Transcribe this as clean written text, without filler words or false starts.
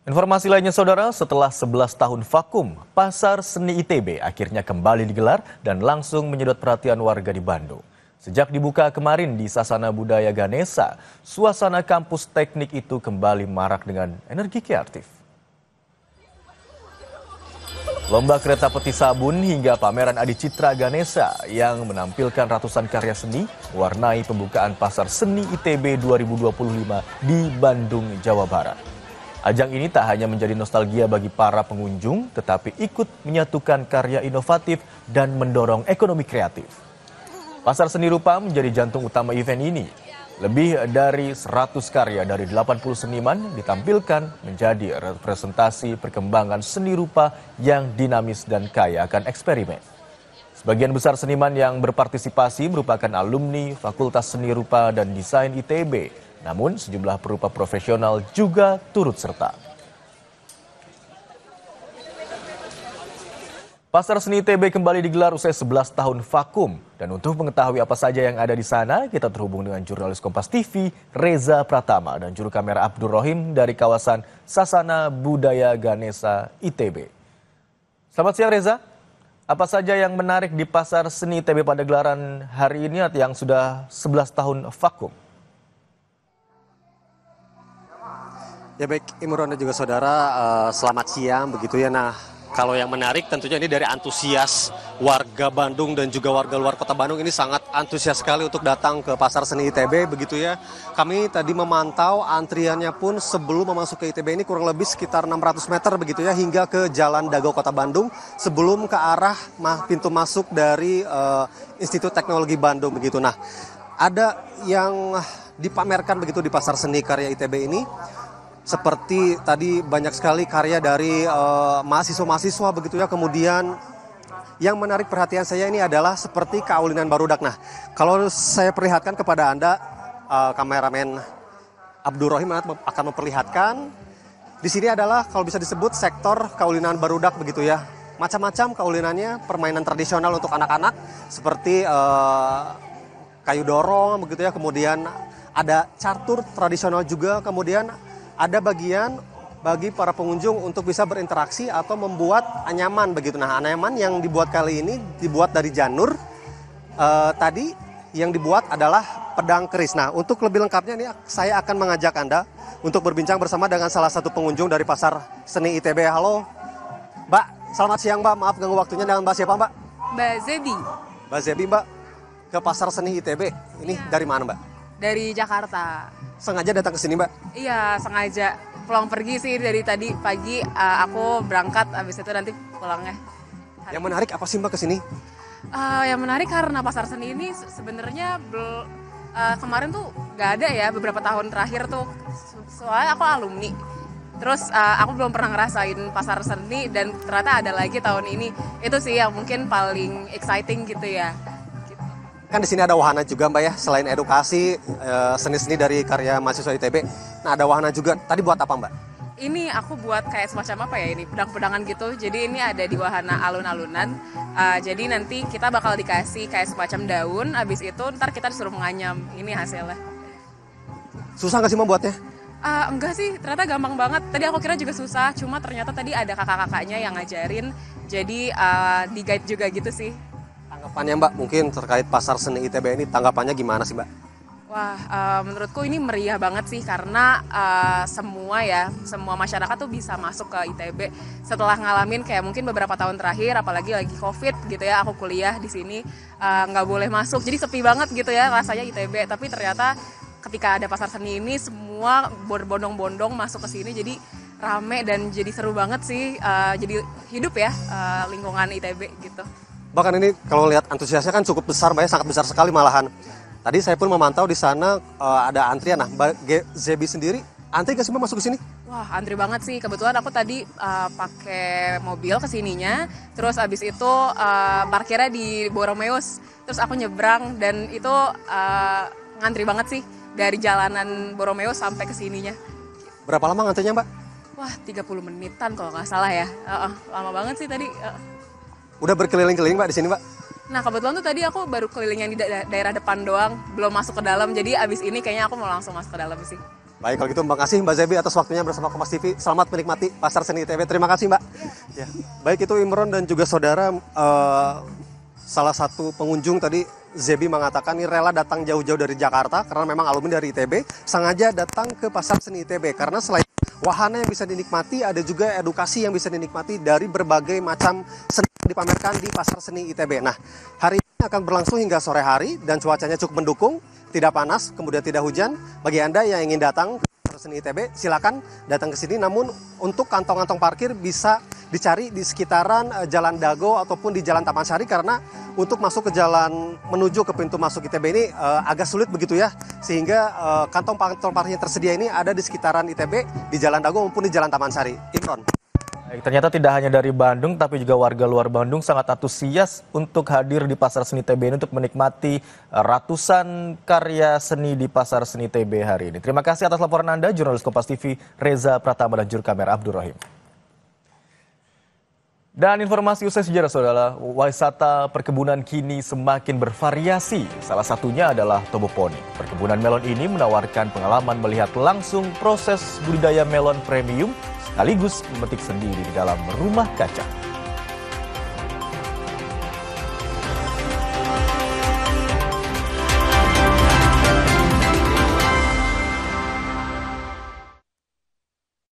Informasi lainnya saudara, setelah 11 tahun vakum, Pasar Seni ITB akhirnya kembali digelar dan langsung menyedot perhatian warga di Bandung. Sejak dibuka kemarin di Sasana Budaya Ganesha, suasana kampus teknik itu kembali marak dengan energi kreatif. Lomba kereta peti sabun hingga pameran Adicitra Ganesha yang menampilkan ratusan karya seni warnai pembukaan Pasar Seni ITB 2025 di Bandung, Jawa Barat. Ajang ini tak hanya menjadi nostalgia bagi para pengunjung, tetapi ikut menyatukan karya inovatif dan mendorong ekonomi kreatif. Pasar Seni Rupa menjadi jantung utama event ini. Lebih dari 100 karya dari 80 seniman ditampilkan menjadi representasi perkembangan seni rupa yang dinamis dan kaya akan eksperimen. Sebagian besar seniman yang berpartisipasi merupakan alumni Fakultas Seni Rupa dan Desain ITB. Namun sejumlah perupa profesional juga turut serta. Pasar Seni ITB kembali digelar usai 11 tahun vakum. Dan untuk mengetahui apa saja yang ada di sana, kita terhubung dengan jurnalis Kompas TV, Reza Pratama, dan juru kamera Abdur Rohim dari kawasan Sasana Budaya Ganesha ITB. Selamat siang Reza, apa saja yang menarik di Pasar Seni ITB pada gelaran hari ini yang sudah 11 tahun vakum? Ya baik, Imron dan juga saudara, selamat siang begitu ya. Nah, kalau yang menarik tentunya ini dari antusias warga Bandung dan juga warga luar kota Bandung ini sangat antusias sekali untuk datang ke Pasar Seni ITB begitu ya. Kami tadi memantau antriannya pun sebelum memasuki ITB ini kurang lebih sekitar 600 meter begitu ya, hingga ke Jalan Dago Kota Bandung sebelum ke arah pintu masuk dari Institut Teknologi Bandung begitu. Nah, ada yang dipamerkan begitu di Pasar Seni Karya ITB ini. Seperti tadi banyak sekali karya dari mahasiswa-mahasiswa begitu ya. Kemudian yang menarik perhatian saya ini adalah seperti kaulinan barudak. Nah, kalau saya perlihatkan kepada Anda, kameramen Abdur Rohim akan memperlihatkan. Di sini adalah kalau bisa disebut sektor kaulinan barudak begitu ya. Macam-macam kaulinannya, permainan tradisional untuk anak-anak seperti kayu dorong begitu ya. Kemudian ada catur tradisional juga, kemudian ada bagian bagi para pengunjung untuk bisa berinteraksi atau membuat anyaman begitu. Nah, anyaman yang dibuat kali ini dibuat dari janur. Tadi yang dibuat adalah pedang keris. Nah, untuk lebih lengkapnya nih saya akan mengajak Anda untuk berbincang bersama dengan salah satu pengunjung dari Pasar Seni ITB. Halo, Mbak. Selamat siang, Mbak. Maaf ganggu waktunya. Dengan Mbak siapa, Mbak? Mbak Zebi. Mbak Zebi, Mbak. Ke Pasar Seni ITB. Ini dari mana, Mbak? Dari Jakarta. Sengaja datang ke sini, Mbak? Iya, sengaja. Pulang pergi sih dari tadi pagi. Aku berangkat, habis itu nanti pulangnya. Yang menarik apa sih, Mbak, ke sini? Yang menarik karena Pasar Seni ini sebenarnya kemarin tuh nggak ada ya, beberapa tahun terakhir tuh. Soalnya aku alumni. Terus aku belum pernah ngerasain Pasar Seni dan ternyata ada lagi tahun ini. Itu sih yang mungkin paling exciting gitu ya. Kan di sini ada wahana juga, Mbak ya, selain edukasi seni-seni dari karya mahasiswa ITB. Nah, ada wahana juga. Tadi buat apa, Mbak? Ini aku buat kayak semacam apa ya ini, pedang-pedangan gitu. Jadi ini ada di wahana alun-alunan. Jadi nanti kita bakal dikasih kayak semacam daun. Abis itu ntar kita disuruh menganyam. Ini hasilnya. Susah nggak sih membuatnya? Enggak sih, ternyata gampang banget. Tadi aku kira juga susah, cuma ternyata tadi ada kakak-kakaknya yang ngajarin. Jadi di-guide juga gitu sih. Tanggapannya, Mbak, mungkin terkait Pasar Seni ITB ini, tanggapannya gimana sih, Mbak? Wah, menurutku ini meriah banget sih karena semua masyarakat tuh bisa masuk ke ITB setelah ngalamin kayak mungkin beberapa tahun terakhir, apalagi lagi COVID gitu ya, aku kuliah di sini nggak boleh masuk, jadi sepi banget gitu ya rasanya ITB. Tapi ternyata ketika ada Pasar Seni ini semua berbondong-bondong masuk ke sini, jadi rame dan jadi seru banget sih, jadi hidup ya lingkungan ITB gitu. Bahkan ini kalau lihat antusiasnya kan cukup besar, Mbak ya, sangat besar sekali malahan. Tadi saya pun memantau di sana ada antrian. Nah, Mbak Zebi sendiri antri nggak sih, Mbak, masuk ke sini? Wah, antri banget sih. Kebetulan aku tadi pakai mobil ke sininya, terus abis itu parkirnya di Boromeus, terus aku nyebrang dan itu ngantri banget sih dari jalanan Boromeus sampai ke sininya. Berapa lama ngantrinya, Mbak? Wah, 30 menitan kalau nggak salah ya. Lama banget sih tadi. Udah berkeliling-keliling, Mbak, di sini, Mbak? Nah, kebetulan tuh tadi aku baru keliling yang di daerah depan doang, belum masuk ke dalam. Jadi abis ini kayaknya aku mau langsung masuk ke dalam sih. Baik, kalau gitu terima kasih Mbak Zebi atas waktunya bersama Kompas TV. Selamat menikmati Pasar Seni ITB. Terima kasih Mbak. Ya, baik itu Imron dan juga saudara, salah satu pengunjung tadi Zebi mengatakan ini rela datang jauh-jauh dari Jakarta karena memang alumni dari ITB, sengaja datang ke Pasar Seni ITB karena selain wahana yang bisa dinikmati, ada juga edukasi yang bisa dinikmati dari berbagai macam seni yang dipamerkan di Pasar Seni ITB. Nah, hari ini akan berlangsung hingga sore hari dan cuacanya cukup mendukung, tidak panas, kemudian tidak hujan. Bagi Anda yang ingin datang ke Pasar Seni ITB, silakan datang ke sini. Namun untuk kantong-kantong parkir bisa dicari di sekitaran Jalan Dago ataupun di Jalan Taman Sari karena untuk masuk ke jalan menuju ke pintu masuk ITB ini agak sulit begitu ya, sehingga kantong-kantong parkir yang tersedia ini ada di sekitaran ITB, di Jalan Dago maupun di Jalan Taman Sari. Imron. Baik, ternyata tidak hanya dari Bandung, tapi juga warga luar Bandung sangat antusias untuk hadir di Pasar Seni TB ini untuk menikmati ratusan karya seni di Pasar Seni TB hari ini. Terima kasih atas laporan Anda, jurnalis Kompas TV Reza Pratama dan juru kamera Abdur Rahim. Dan informasi usai sejarah saudara, wisata perkebunan kini semakin bervariasi. Salah satunya adalah Toboponi. Perkebunan melon ini menawarkan pengalaman melihat langsung proses budidaya melon premium sekaligus memetik sendiri di dalam rumah kaca.